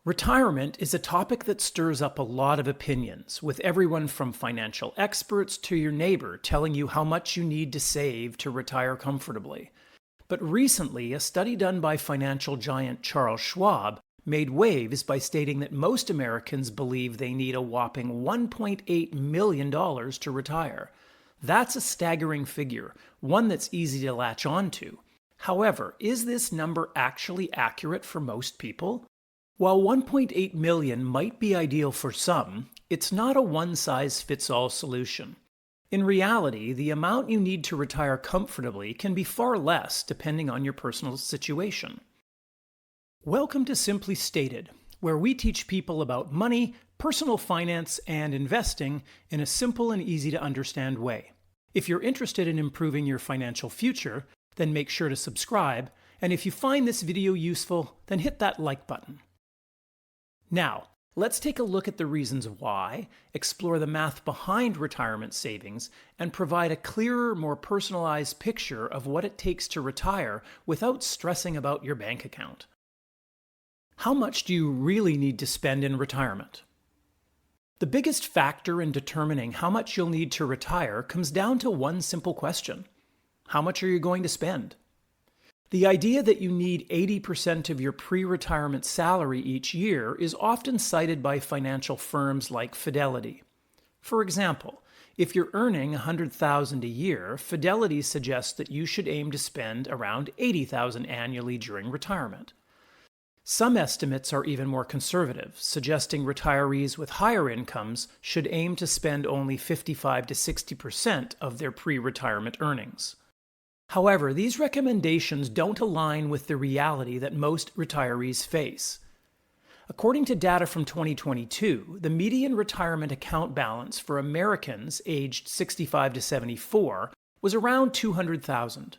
Retirement is a topic that stirs up a lot of opinions, with everyone from financial experts to your neighbor telling you how much you need to save to retire comfortably. But recently, a study done by financial giant Charles Schwab made waves by stating that most Americans believe they need a whopping $1.8 million to retire. That's a staggering figure, one that's easy to latch onto. However, is this number actually accurate for most people? While 1.8 million might be ideal for some, it's not a one-size-fits-all solution. In reality, the amount you need to retire comfortably can be far less depending on your personal situation. Welcome to Simply Stated, where we teach people about money, personal finance, and investing in a simple and easy to understand way. If you're interested in improving your financial future, then make sure to subscribe, and if you find this video useful, then hit that like button. Now, let's take a look at the reasons why, explore the math behind retirement savings, and provide a clearer, more personalized picture of what it takes to retire without stressing about your bank account. How much do you really need to spend in retirement? The biggest factor in determining how much you'll need to retire comes down to one simple question. How much are you going to spend? The idea that you need 80% of your pre-retirement salary each year is often cited by financial firms like Fidelity. For example, if you're earning $100,000 a year, Fidelity suggests that you should aim to spend around $80,000 annually during retirement. Some estimates are even more conservative, suggesting retirees with higher incomes should aim to spend only 55 to 60% of their pre-retirement earnings. However, these recommendations don't align with the reality that most retirees face. According to data from 2022, the median retirement account balance for Americans aged 65 to 74 was around $200,000,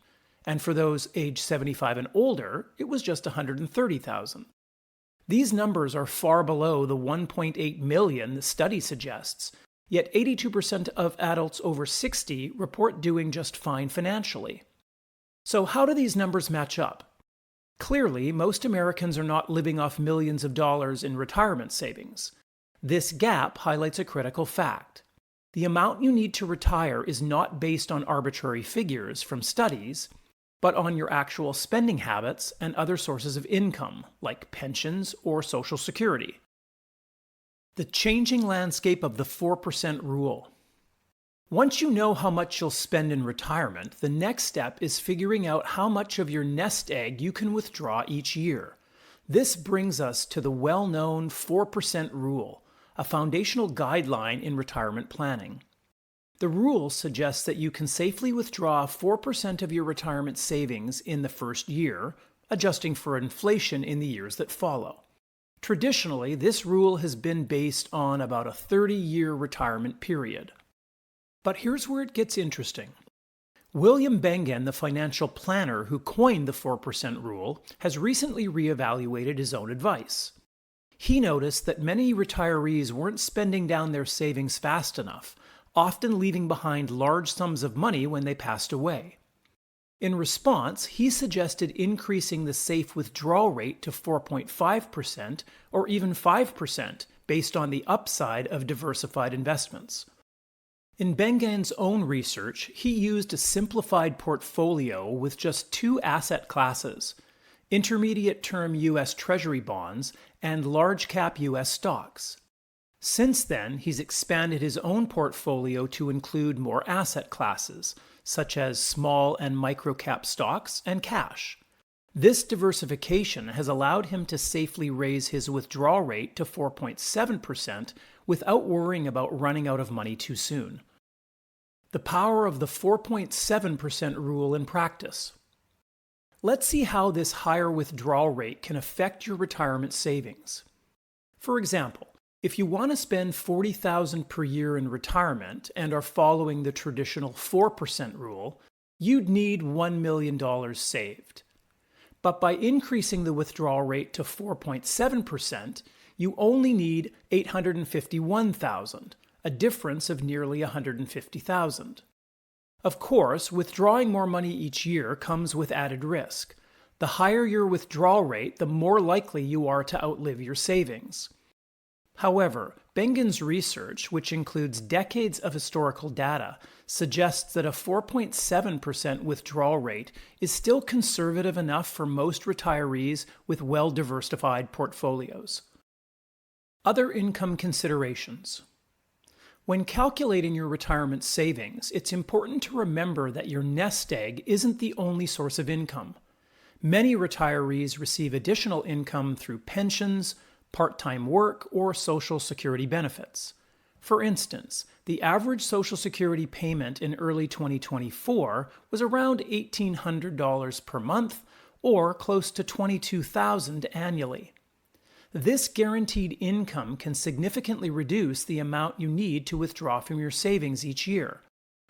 and for those aged 75 and older, it was just $130,000. These numbers are far below the 1.8 million the study suggests, yet 82% of adults over 60 report doing just fine financially. So how do these numbers match up? Clearly, most Americans are not living off millions of dollars in retirement savings. This gap highlights a critical fact. The amount you need to retire is not based on arbitrary figures from studies, but on your actual spending habits and other sources of income, like pensions or Social Security. The changing landscape of the 4% rule. Once you know how much you'll spend in retirement, the next step is figuring out how much of your nest egg you can withdraw each year. This brings us to the well-known 4% rule, a foundational guideline in retirement planning. The rule suggests that you can safely withdraw 4% of your retirement savings in the first year, adjusting for inflation in the years that follow. Traditionally, this rule has been based on about a 30-year retirement period. But here's where it gets interesting. William Bengen, the financial planner who coined the 4% rule, has recently reevaluated his own advice. He noticed that many retirees weren't spending down their savings fast enough, often leaving behind large sums of money when they passed away. In response, he suggested increasing the safe withdrawal rate to 4.5% or even 5% based on the upside of diversified investments. In Bengen's own research, he used a simplified portfolio with just two asset classes, intermediate-term U.S. Treasury bonds and large-cap U.S. stocks. Since then, he's expanded his own portfolio to include more asset classes, such as small and micro-cap stocks and cash. This diversification has allowed him to safely raise his withdrawal rate to 4.7% without worrying about running out of money too soon. The power of the 4.7% rule in practice. Let's see how this higher withdrawal rate can affect your retirement savings. For example, if you want to spend $40,000 per year in retirement and are following the traditional 4% rule, you'd need $1 million saved. But by increasing the withdrawal rate to 4.7%, you only need $851,000, a difference of nearly $150,000. Of course, withdrawing more money each year comes with added risk. The higher your withdrawal rate, the more likely you are to outlive your savings. However, Bengen's research, which includes decades of historical data, suggests that a 4.7% withdrawal rate is still conservative enough for most retirees with well-diversified portfolios. Other income considerations. When calculating your retirement savings, it's important to remember that your nest egg isn't the only source of income. Many retirees receive additional income through pensions, part-time work, or Social Security benefits. For instance, the average Social Security payment in early 2024 was around $1,800 per month, or close to $22,000 annually. This guaranteed income can significantly reduce the amount you need to withdraw from your savings each year.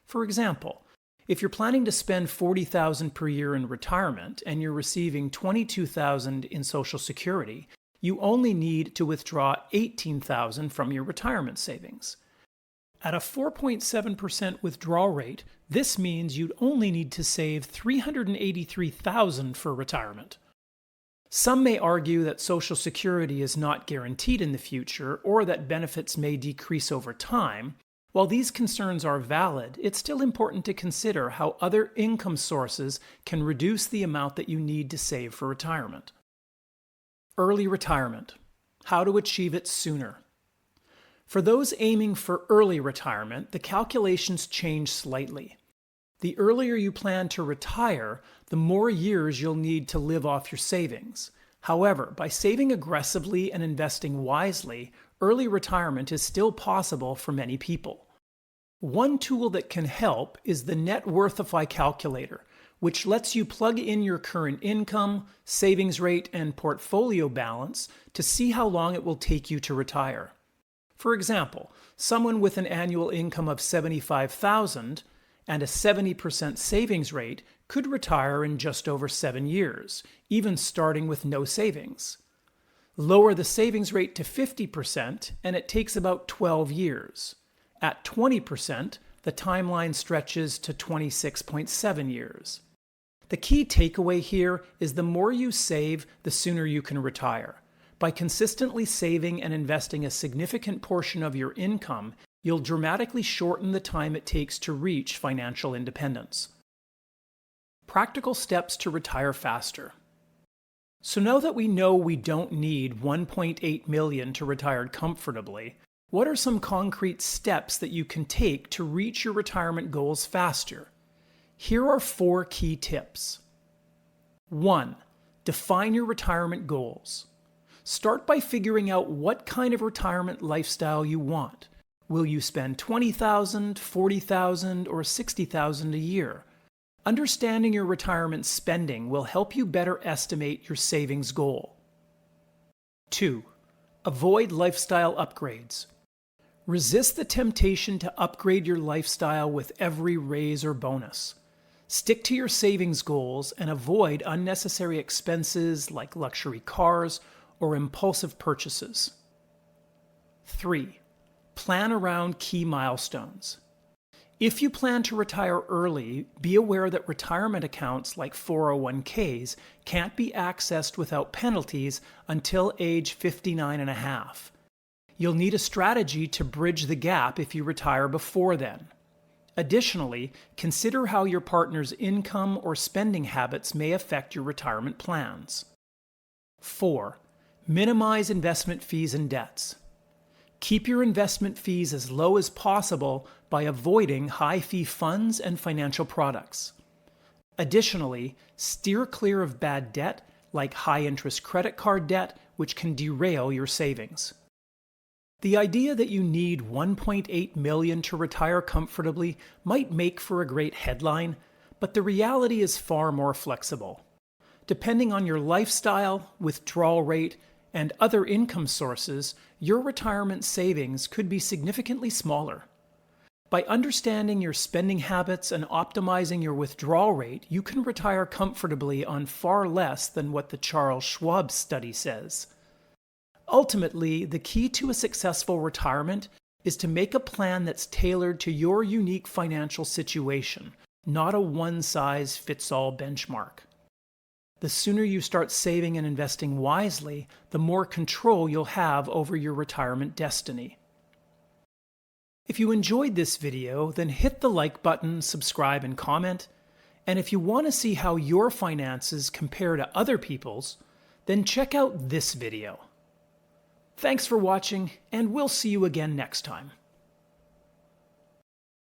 For example, if you're planning to spend $40,000 per year in retirement and you're receiving $22,000 in Social Security, you only need to withdraw $18,000 from your retirement savings. At a 4.7% withdrawal rate, this means you'd only need to save $383,000 for retirement. Some may argue that Social Security is not guaranteed in the future or that benefits may decrease over time. While these concerns are valid, it's still important to consider how other income sources can reduce the amount that you need to save for retirement. Early retirement. How to achieve it sooner. For those aiming for early retirement, the calculations change slightly. The earlier you plan to retire, the more years you'll need to live off your savings. However, by saving aggressively and investing wisely, early retirement is still possible for many people. One tool that can help is the Net Worthify calculator, which lets you plug in your current income, savings rate, and portfolio balance to see how long it will take you to retire. For example, someone with an annual income of $75,000 and a 70% savings rate could retire in just over 7 years, even starting with no savings. Lower the savings rate to 50% and it takes about 12 years. At 20%, the timeline stretches to 26.7 years. The key takeaway here is the more you save, the sooner you can retire. By consistently saving and investing a significant portion of your income, you'll dramatically shorten the time it takes to reach financial independence. Practical steps to retire faster. So now that we know we don't need $1.8 million to retire comfortably, what are some concrete steps that you can take to reach your retirement goals faster? Here are 4 key tips. 1. Define your retirement goals. Start by figuring out what kind of retirement lifestyle you want. Will you spend $20,000, $40,000, or $60,000 a year? Understanding your retirement spending will help you better estimate your savings goal. 2. Avoid lifestyle upgrades. Resist the temptation to upgrade your lifestyle with every raise or bonus. Stick to your savings goals and avoid unnecessary expenses like luxury cars or impulsive purchases. 3. Plan around key milestones. If you plan to retire early, be aware that retirement accounts like 401ks can't be accessed without penalties until age 59 and a half. You'll need a strategy to bridge the gap if you retire before then. Additionally, consider how your partner's income or spending habits may affect your retirement plans. 4. Minimize investment fees and debts. Keep your investment fees as low as possible by avoiding high-fee funds and financial products. Additionally, steer clear of bad debt like high-interest credit card debt, which can derail your savings. The idea that you need $1.8 million to retire comfortably might make for a great headline, but the reality is far more flexible. Depending on your lifestyle, withdrawal rate, and other income sources, your retirement savings could be significantly smaller. By understanding your spending habits and optimizing your withdrawal rate, you can retire comfortably on far less than what the Charles Schwab study says. Ultimately, the key to a successful retirement is to make a plan that's tailored to your unique financial situation, not a one-size-fits-all benchmark. The sooner you start saving and investing wisely, the more control you'll have over your retirement destiny. If you enjoyed this video, then hit the like button, subscribe, and comment. And if you want to see how your finances compare to other people's, then check out this video. Thanks for watching, and we'll see you again next time.